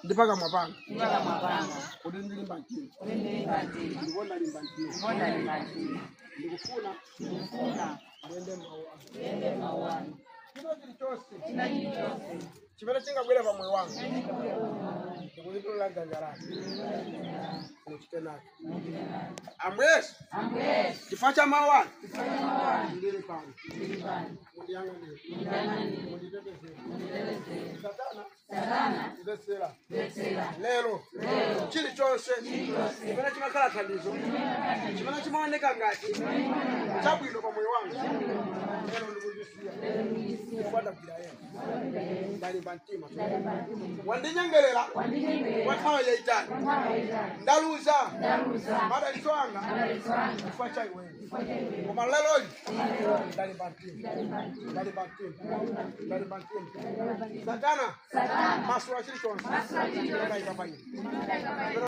Ndipaka mapanga. Udindi limbanti. Ndibona limbanti. Ndikufuna. Ndende mawa. Kino chilichose. Chimene chingabwera pa moyo wangu. Ndikuzitola ganjarani. Kuchitenaki. Amwesi. Kifaa cha mawa. Ndili pano. Mundiangani. Satana. Ndesera. Lero. Chilichose. Chimene chimakhala thandizo. Chimene chimaoneka ngati. Chabwino pa moyo wangu. Lero ndikuzisiya. Kufuata bila yeye. Ndali bantima. Wandinyengerera. Wathawa yaitani. Ndaluza. Mada liswanga. Kufuata iwe. Koma lelo. Ndali bantima. Satana. Maswa chilichonse. Ndali kapayini.